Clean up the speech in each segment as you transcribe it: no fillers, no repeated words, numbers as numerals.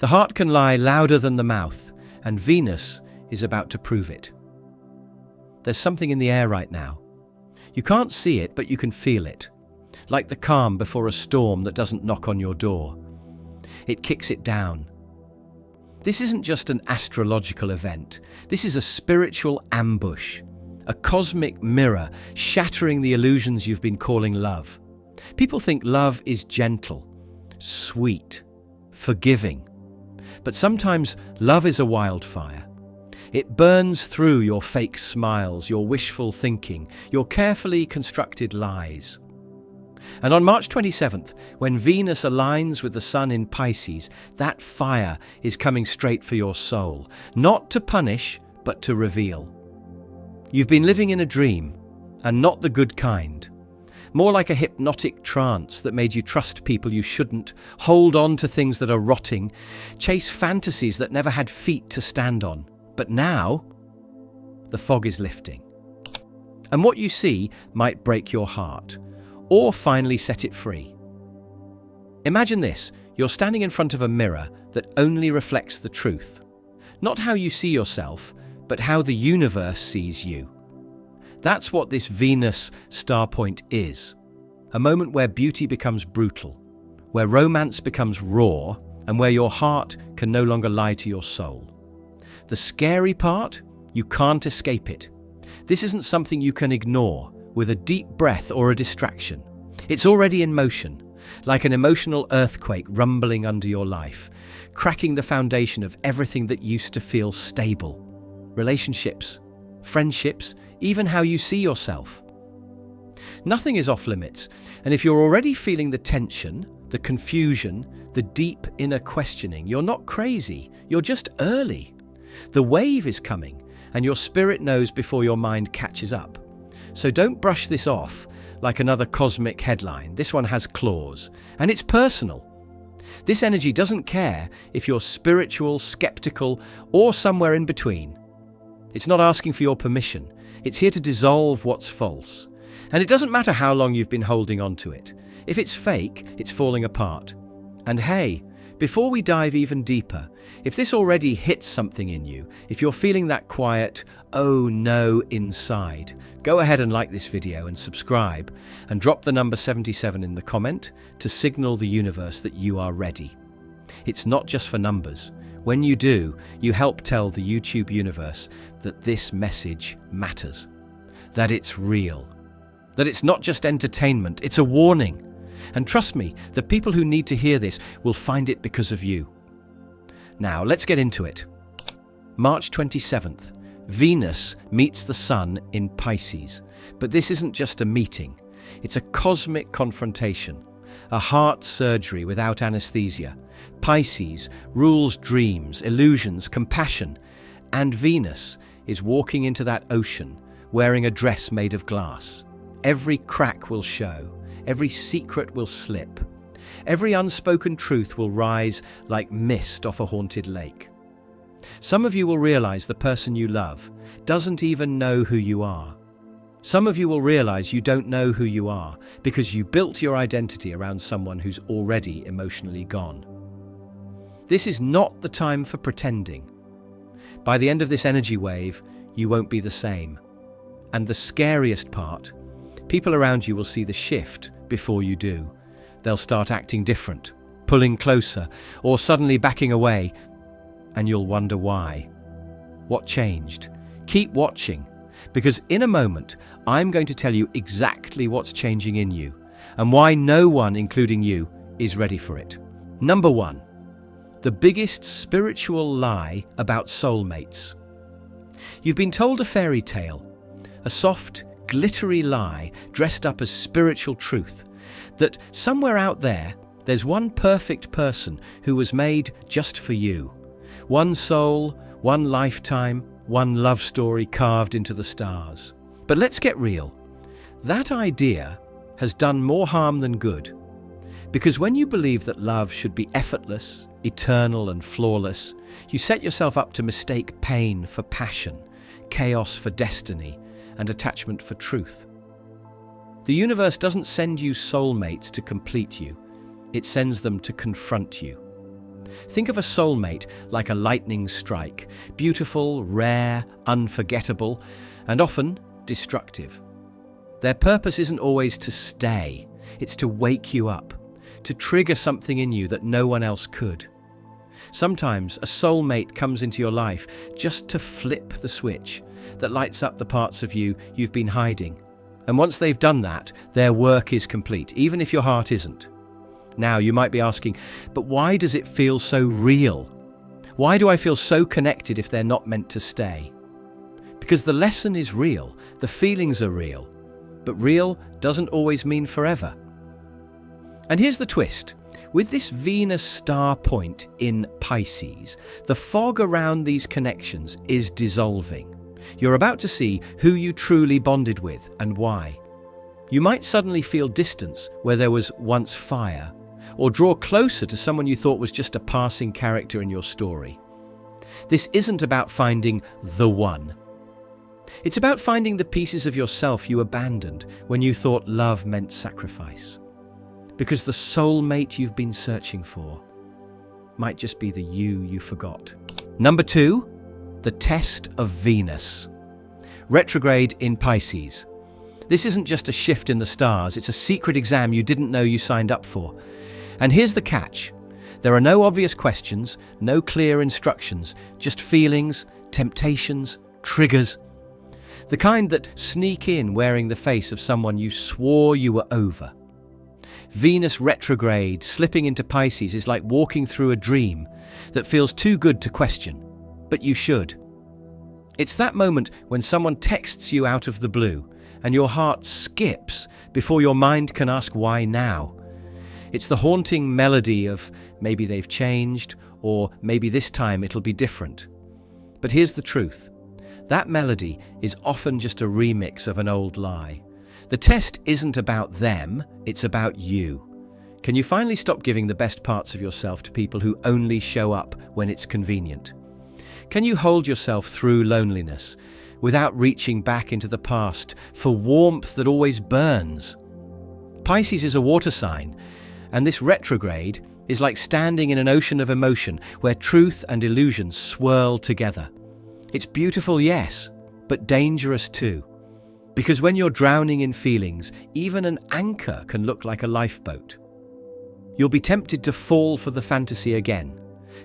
The heart can lie louder than the mouth, and Venus is about to prove it. There's something in the air right now. You can't see it, but you can feel it. Like the calm before a storm that doesn't knock on your door. It kicks it down. This isn't just an astrological event. This is a spiritual ambush. A cosmic mirror shattering the illusions you've been calling love. People think love is gentle, sweet, forgiving. But sometimes love is a wildfire. It burns through your fake smiles, your wishful thinking, your carefully constructed lies. And on March 27th, when Venus aligns with the Sun in Pisces, that fire is coming straight for your soul, not to punish, but to reveal. You've been living in a dream, and not the good kind. More like a hypnotic trance that made you trust people you shouldn't, hold on to things that are rotting, chase fantasies that never had feet to stand on. But now, the fog is lifting. And what you see might break your heart, or finally set it free. Imagine this, you're standing in front of a mirror that only reflects the truth. Not how you see yourself, but how the universe sees you. That's what this Venus Starpoint is. A moment where beauty becomes brutal, where romance becomes raw, and where your heart can no longer lie to your soul. The scary part? You can't escape it. This isn't something you can ignore with a deep breath or a distraction. It's already in motion, like an emotional earthquake rumbling under your life, cracking the foundation of everything that used to feel stable. Relationships, friendships, even how you see yourself. Nothing is off limits, and if you're already feeling the tension, the confusion, the deep inner questioning, you're not crazy, you're just early. The wave is coming, and your spirit knows before your mind catches up. So don't brush this off like another cosmic headline. This one has claws, and it's personal. This energy doesn't care if you're spiritual, skeptical, or somewhere in between. It's not asking for your permission. It's here to dissolve what's false. And it doesn't matter how long you've been holding on to it. If it's fake, it's falling apart. And hey, before we dive even deeper, if this already hits something in you, if you're feeling that quiet, oh no inside, go ahead and like this video and subscribe and drop the number 77 in the comment to signal the universe that you are ready. It's not just for numbers. When you do, you help tell the YouTube universe that this message matters, that it's real, that it's not just entertainment, it's a warning. And trust me, the people who need to hear this will find it because of you. Now, let's get into it. March 27th, Venus meets the Sun in Pisces. But this isn't just a meeting. It's a cosmic confrontation, a heart surgery without anesthesia. Pisces rules dreams, illusions, compassion. And Venus is walking into that ocean, wearing a dress made of glass. Every crack will show. Every secret will slip. Every unspoken truth will rise like mist off a haunted lake. Some of you will realize the person you love doesn't even know who you are. Some of you will realize you don't know who you are because you built your identity around someone who's already emotionally gone. This is not the time for pretending. By the end of this energy wave, you won't be the same. And the scariest part, people around you will see the shift before you do. They'll start acting different, pulling closer, or suddenly backing away, and you'll wonder why. What changed? Keep watching, because in a moment, I'm going to tell you exactly what's changing in you, and why no one, including you, is ready for it. Number 1, the biggest spiritual lie about soulmates. You've been told a fairy tale, a soft, glittery lie dressed up as spiritual truth, that somewhere out there, there's one perfect person who was made just for you. One soul, one lifetime, one love story carved into the stars. But let's get real. That idea has done more harm than good. Because when you believe that love should be effortless, eternal and flawless, you set yourself up to mistake pain for passion, chaos for destiny, and attachment for truth. The universe doesn't send you soulmates to complete you. It sends them to confront you. Think of a soulmate like a lightning strike, beautiful, rare, unforgettable, and often destructive. Their purpose isn't always to stay, it's to wake you up, to trigger something in you that no one else could. Sometimes a soulmate comes into your life just to flip the switch that lights up the parts of you you've been hiding. And once they've done that, their work is complete, even if your heart isn't. Now, you might be asking, but why does it feel so real? Why do I feel so connected if they're not meant to stay? Because the lesson is real, the feelings are real, but real doesn't always mean forever. And here's the twist. With this Venus star point in Pisces, the fog around these connections is dissolving. You're about to see who you truly bonded with and why. You might suddenly feel distance where there was once fire, or draw closer to someone you thought was just a passing character in your story. This isn't about finding the one. It's about finding the pieces of yourself you abandoned when you thought love meant sacrifice. Because the soulmate you've been searching for might just be the you forgot. Number 2, the test of Venus. Retrograde in Pisces. This isn't just a shift in the stars, it's a secret exam you didn't know you signed up for. And here's the catch. There are no obvious questions, no clear instructions, just feelings, temptations, triggers. The kind that sneak in wearing the face of someone you swore you were over. Venus retrograde slipping into Pisces is like walking through a dream that feels too good to question, but you should. It's that moment when someone texts you out of the blue and your heart skips before your mind can ask why now. It's the haunting melody of maybe they've changed, or maybe this time it'll be different. But here's the truth. That melody is often just a remix of an old lie. The test isn't about them, it's about you. Can you finally stop giving the best parts of yourself to people who only show up when it's convenient? Can you hold yourself through loneliness without reaching back into the past for warmth that always burns? Pisces is a water sign, and this retrograde is like standing in an ocean of emotion where truth and illusion swirl together. It's beautiful, yes, but dangerous too. Because when you're drowning in feelings, even an anchor can look like a lifeboat. You'll be tempted to fall for the fantasy again,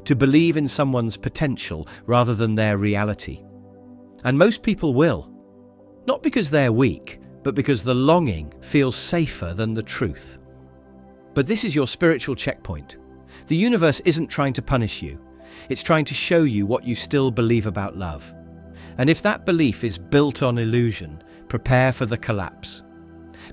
to believe in someone's potential rather than their reality. And most people will. Not because they're weak, but because the longing feels safer than the truth. But this is your spiritual checkpoint. The universe isn't trying to punish you. It's trying to show you what you still believe about love. And if that belief is built on illusion, prepare for the collapse.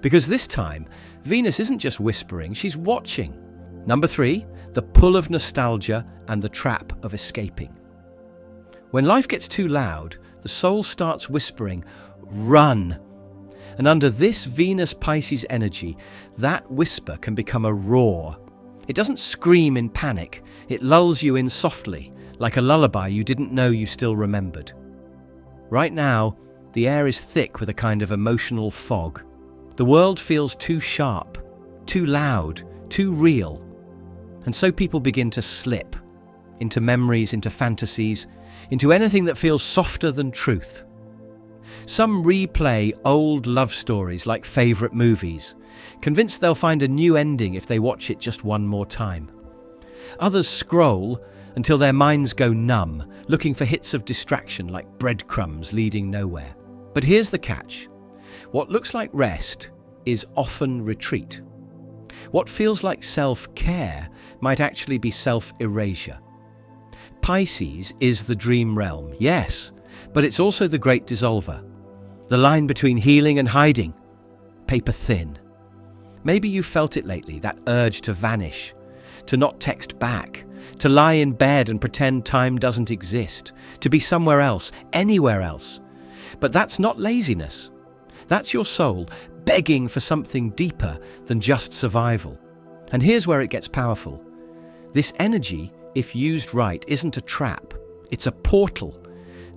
Because this time, Venus isn't just whispering, she's watching. Number 3, the pull of nostalgia and the trap of escaping. When life gets too loud, the soul starts whispering, run. And under this Venus-Pisces energy, that whisper can become a roar. It doesn't scream in panic, it lulls you in softly, like a lullaby you didn't know you still remembered. Right now, the air is thick with a kind of emotional fog. The world feels too sharp, too loud, too real. And so people begin to slip into memories, into fantasies, into anything that feels softer than truth. Some replay old love stories like favourite movies, convinced they'll find a new ending if they watch it just one more time. Others scroll until their minds go numb, looking for hits of distraction like breadcrumbs leading nowhere. But here's the catch. What looks like rest is often retreat. What feels like self-care might actually be self-erasure. Pisces is the dream realm, yes, but it's also the great dissolver. The line between healing and hiding, paper thin. Maybe you've felt it lately, that urge to vanish, to not text back, to lie in bed and pretend time doesn't exist, to be somewhere else, anywhere else. But that's not laziness. That's your soul begging for something deeper than just survival. And here's where it gets powerful. This energy, if used right, isn't a trap. It's a portal.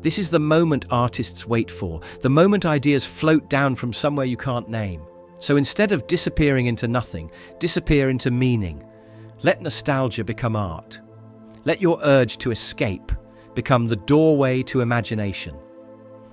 This is the moment artists wait for, the moment ideas float down from somewhere you can't name. So instead of disappearing into nothing, disappear into meaning. Let nostalgia become art. Let your urge to escape become the doorway to imagination.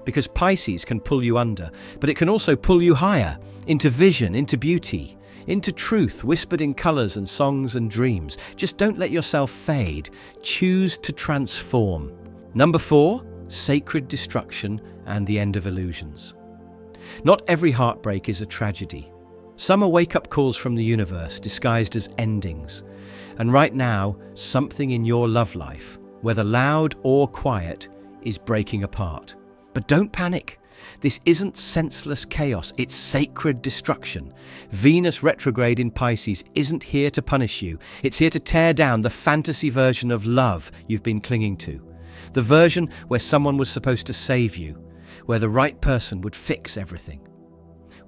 Because Pisces can pull you under, but it can also pull you higher, into vision, into beauty, into truth whispered in colours and songs and dreams. Just don't let yourself fade. Choose to transform. Number 4, sacred destruction and the end of illusions. Not every heartbreak is a tragedy. Some are wake-up calls from the universe disguised as endings. And right now, something in your love life, whether loud or quiet, is breaking apart. But don't panic. This isn't senseless chaos, it's sacred destruction. Venus retrograde in Pisces isn't here to punish you. It's here to tear down the fantasy version of love you've been clinging to. The version where someone was supposed to save you, where the right person would fix everything.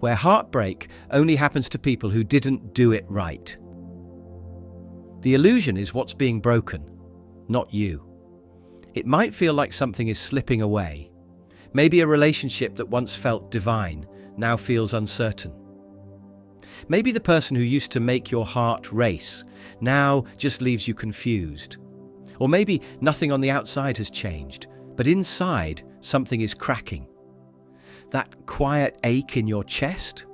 Where heartbreak only happens to people who didn't do it right. The illusion is what's being broken, not you. It might feel like something is slipping away. Maybe a relationship that once felt divine now feels uncertain. Maybe the person who used to make your heart race now just leaves you confused. Or maybe nothing on the outside has changed, but inside something is cracking. That quiet ache in your chest?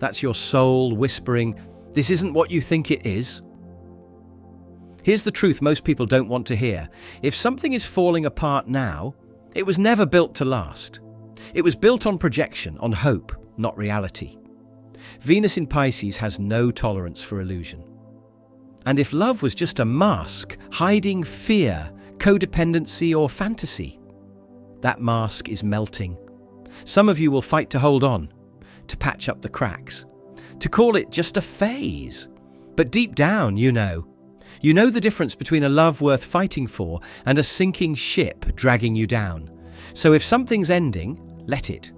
That's your soul whispering, "This isn't what you think it is." Here's the truth most people don't want to hear. If something is falling apart now, it was never built to last. It was built on projection, on hope, not reality. Venus in Pisces has no tolerance for illusion. And if love was just a mask, hiding fear, codependency, or fantasy, that mask is melting. Some of you will fight to hold on, to patch up the cracks, to call it just a phase. But deep down, you know the difference between a love worth fighting for and a sinking ship dragging you down. So if something's ending, let it.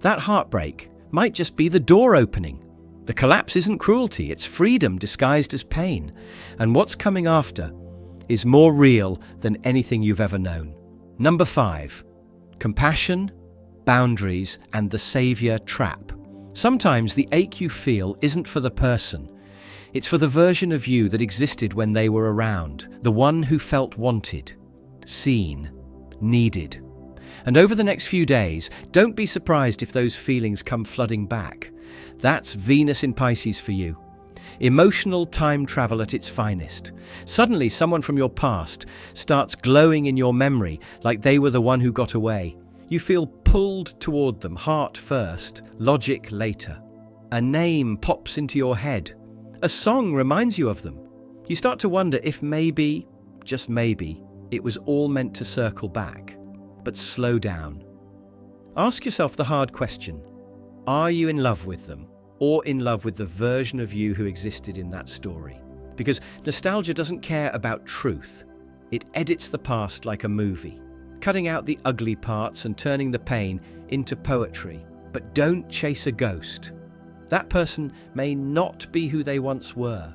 That heartbreak might just be the door opening. The collapse isn't cruelty, it's freedom disguised as pain. And what's coming after is more real than anything you've ever known. Number 5, compassion, boundaries, and the savior trap. Sometimes the ache you feel isn't for the person. It's for the version of you that existed when they were around, the one who felt wanted, seen, needed. And over the next few days, don't be surprised if those feelings come flooding back. That's Venus in Pisces for you. Emotional time travel at its finest. Suddenly, someone from your past starts glowing in your memory like they were the one who got away. You feel pulled toward them, heart first, logic later. A name pops into your head. A song reminds you of them. You start to wonder if maybe, just maybe, it was all meant to circle back. But slow down. Ask yourself the hard question. Are you in love with them, or in love with the version of you who existed in that story? Because nostalgia doesn't care about truth. It edits the past like a movie, cutting out the ugly parts and turning the pain into poetry. But don't chase a ghost. That person may not be who they once were,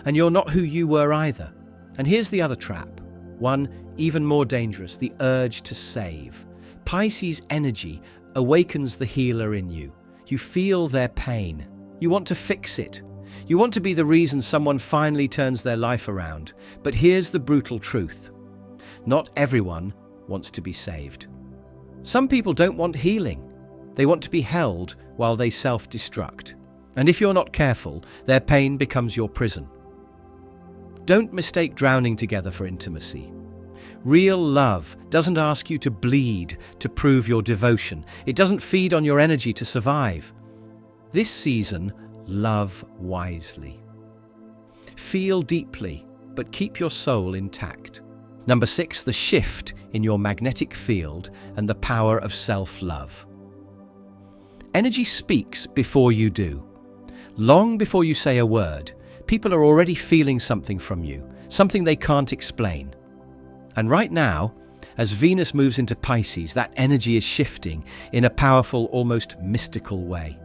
and you're not who you were either. And here's the other trap, one even more dangerous, the urge to save. Pisces energy awakens the healer in you. You feel their pain. You want to fix it. You want to be the reason someone finally turns their life around. But here's the brutal truth. Not everyone wants to be saved. Some people don't want healing. They want to be held while they self-destruct. And if you're not careful, their pain becomes your prison. Don't mistake drowning together for intimacy. Real love doesn't ask you to bleed to prove your devotion. It doesn't feed on your energy to survive. This season, love wisely. Feel deeply, but keep your soul intact. Number 6, the shift in your magnetic field and the power of self-love. Energy speaks before you do. Long before you say a word, people are already feeling something from you, something they can't explain. And right now, as Venus moves into Pisces, that energy is shifting in a powerful, almost mystical way.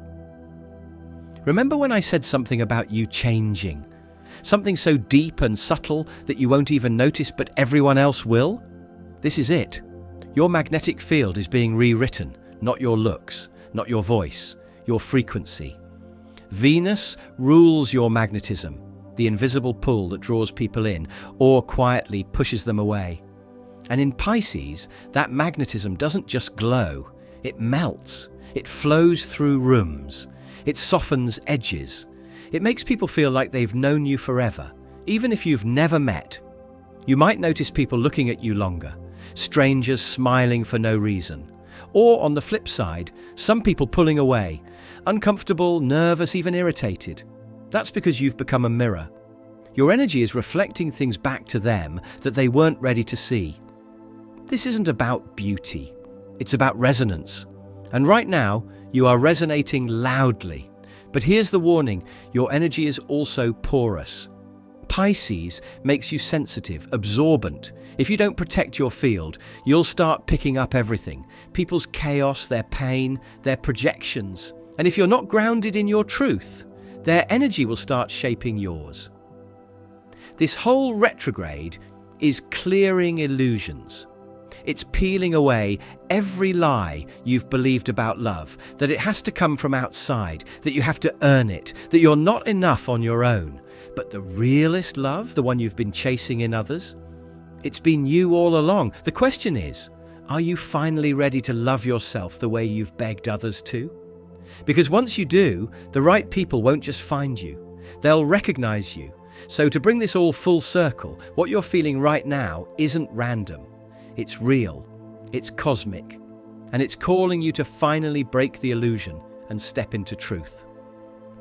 Remember when I said something about you changing? Something so deep and subtle that you won't even notice, but everyone else will? This is it. Your magnetic field is being rewritten, not your looks, not your voice, your frequency. Venus rules your magnetism, the invisible pull that draws people in or quietly pushes them away. And in Pisces, that magnetism doesn't just glow, it melts. It flows through rooms. It softens edges. It makes people feel like they've known you forever, even if you've never met. You might notice people looking at you longer, strangers smiling for no reason. Or, on the flip side, some people pulling away, uncomfortable, nervous, even irritated. That's because you've become a mirror. Your energy is reflecting things back to them that they weren't ready to see. This isn't about beauty. It's about resonance. And right now, you are resonating loudly. But here's the warning, your energy is also porous. Pisces makes you sensitive, absorbent. If you don't protect your field, you'll start picking up everything. People's chaos, their pain, their projections. And if you're not grounded in your truth, their energy will start shaping yours. This whole retrograde is clearing illusions. It's peeling away every lie you've believed about love, that it has to come from outside, that you have to earn it, that you're not enough on your own. But the realest love, the one you've been chasing in others, it's been you all along. The question is, are you finally ready to love yourself the way you've begged others to? Because once you do, the right people won't just find you, they'll recognize you. So to bring this all full circle, what you're feeling right now isn't random. It's real, it's cosmic, and it's calling you to finally break the illusion and step into truth.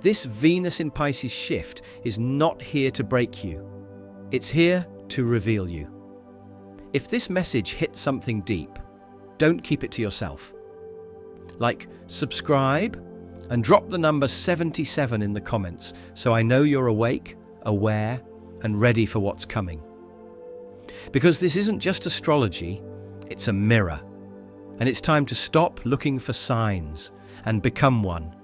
This Venus in Pisces shift is not here to break you. It's here to reveal you. If this message hits something deep, don't keep it to yourself. Like, subscribe and drop the number 77 in the comments so I know you're awake, aware, and ready for what's coming. Because this isn't just astrology, it's a mirror. And it's time to stop looking for signs and become one.